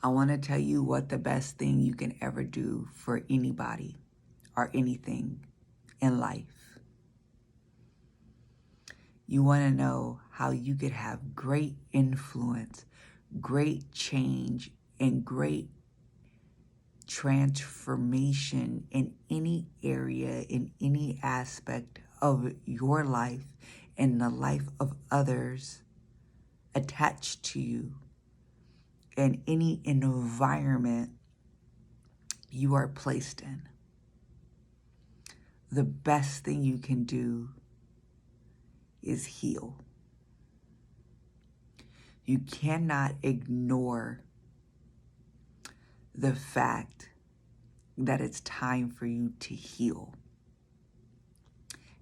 I want to tell you what the best thing you can ever do for anybody or anything in life. You want to know how you could have great influence, great change, and great transformation in any area, in any aspect of your life and the life of others attached to you, in any environment you are placed in. The best thing you can do is heal. You cannot ignore the fact that it's time for you to heal.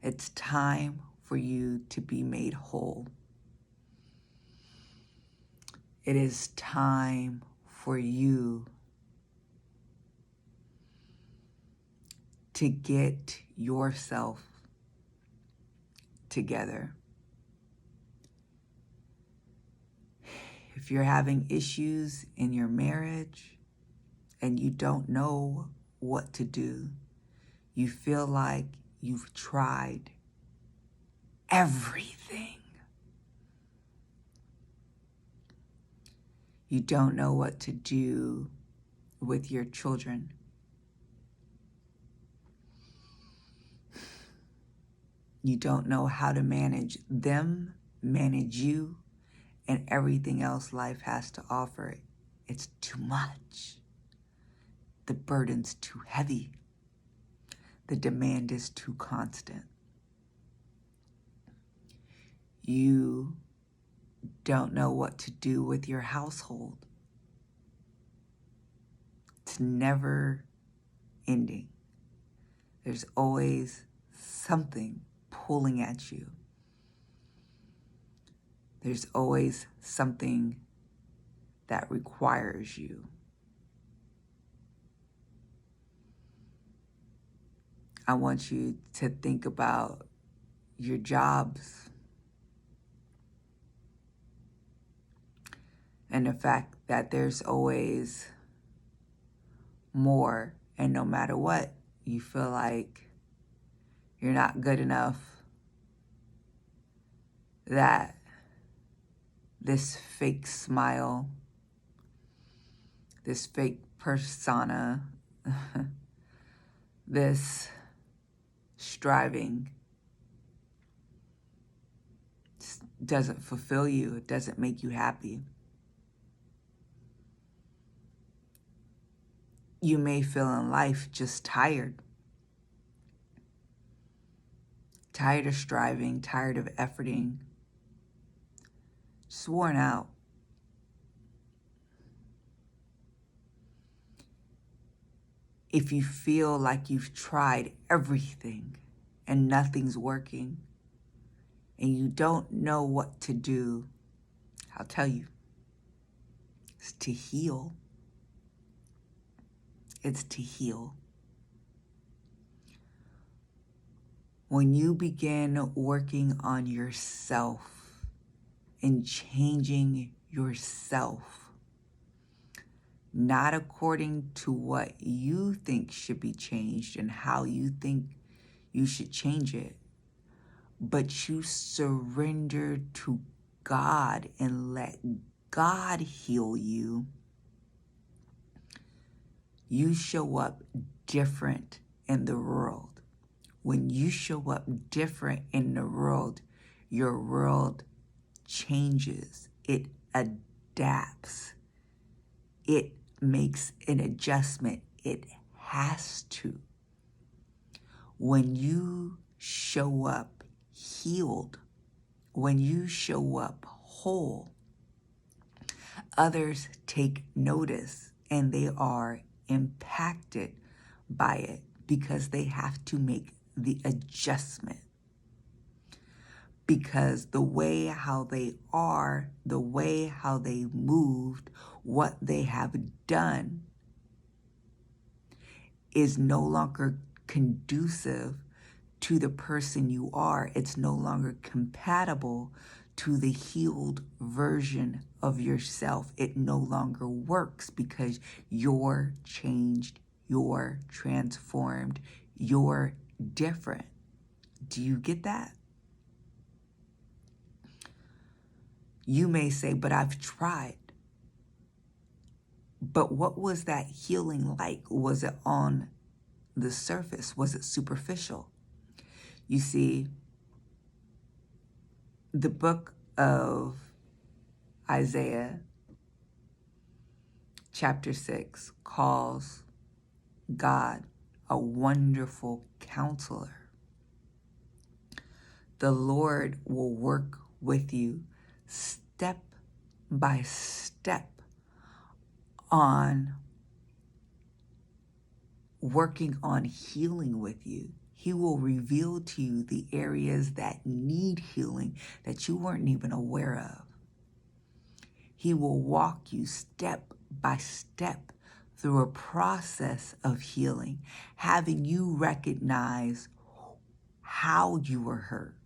It's time for you to be made whole. It is time for you to get yourself together. If you're having issues in your marriage and you don't know what to do, you feel like you've tried everything. You don't know what to do with your children. You don't know how to manage them, manage you, and everything else life has to offer. It's too much. The burden's too heavy. The demand is too constant. You don't know what to do with your household. It's never ending. There's always something pulling at you. There's always something that requires you. I want you to think about your jobs and the fact that there's always more, and no matter what, you feel like you're not good enough, that this fake smile, this fake persona, this striving doesn't fulfill you. It doesn't make you happy. You may feel in life just tired. Tired of striving, tired of efforting, just worn out. If you feel like you've tried everything and nothing's working and you don't know what to do, I'll tell you, it's to heal. It's to heal. When you begin working on yourself and changing yourself, not according to what you think should be changed and how you think you should change it, but you surrender to God and let God heal you, you show up different in the world. When you show up different in the world, your world changes. It adapts. It makes an adjustment. It has to. When you show up healed, when you show up whole, others take notice and they are impacted by it because they have to make the adjustment. Because the way how they are, the way how they moved, what they have done is no longer conducive to the person you are. It's no longer compatible to the healed version of yourself. It no longer works because you're changed, you're transformed, you're different. Do you get that? You may say, but I've tried. But what was that healing like? Was it on the surface? Was it superficial? You see, the book of Isaiah, chapter 6, calls God a wonderful counselor. The Lord will work with you step by step on working on healing with you. He will reveal to you the areas that need healing that you weren't even aware of. He will walk you step by step through a process of healing, having you recognize how you were hurt,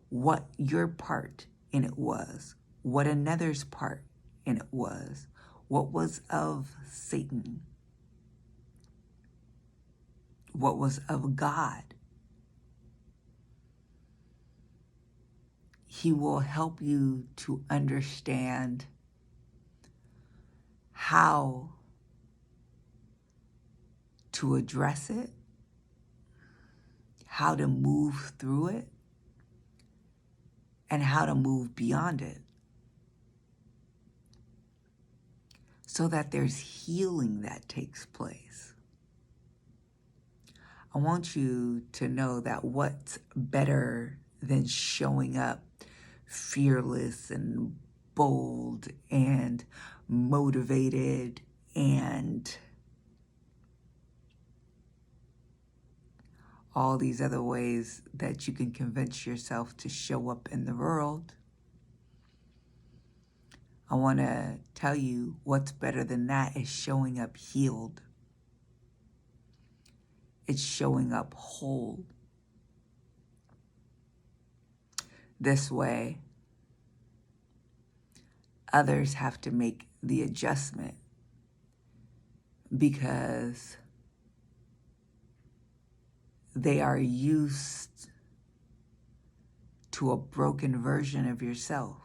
what your part in it was, what another's part in it was, what was of Satan, what was of God. He will help you to understand how to address it, how to move through it, and how to move beyond it, so that there's healing that takes place. I want you to know that what's better than showing up fearless and bold and motivated and all these other ways that you can convince yourself to show up in the world. I want to tell you what's better than that is showing up healed. It's showing up whole. This way, others have to make the adjustment because they are used to a broken version of yourself.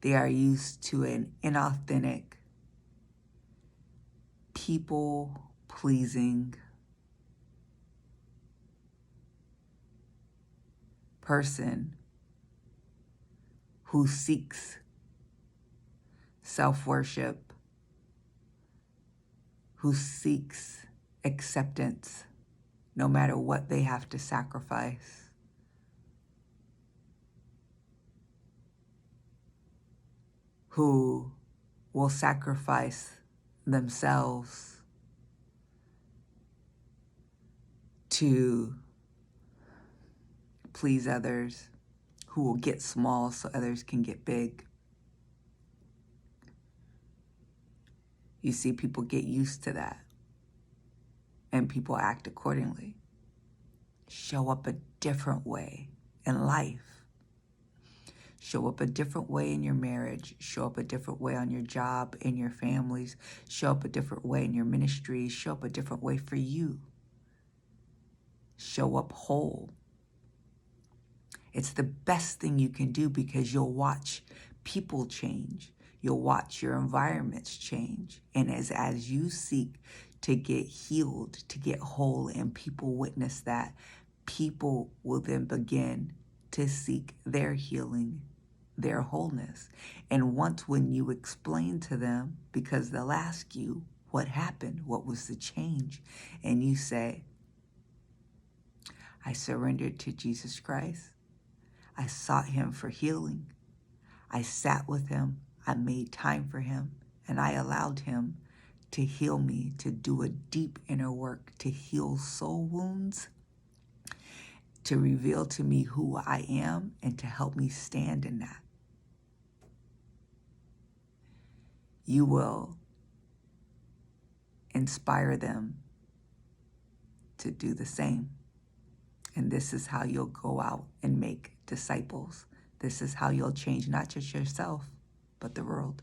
They are used to an inauthentic, people-pleasing person who seeks self-worship, who seeks acceptance no matter what they have to sacrifice. Who will sacrifice themselves to please others, who will get small so others can get big. You see, people get used to that, and people act accordingly. Show up a different way in life. Show up a different way in your marriage. Show up a different way on your job, in your families. Show up a different way in your ministry. Show up a different way for you. Show up whole. It's the best thing you can do because you'll watch people change. You'll watch your environments change. And as you seek to get healed, to get whole, and people witness that, people will then begin to seek their healing, their wholeness. And once when you explain to them, because they'll ask you, what happened? What was the change? And you say, I surrendered to Jesus Christ. I sought him for healing. I sat with him. I made time for him. And I allowed him to heal me, to do a deep inner work, to heal soul wounds, to reveal to me who I am, and to help me stand in that. You will inspire them to do the same. And this is how you'll go out and make disciples. This is how you'll change not just yourself, but the world.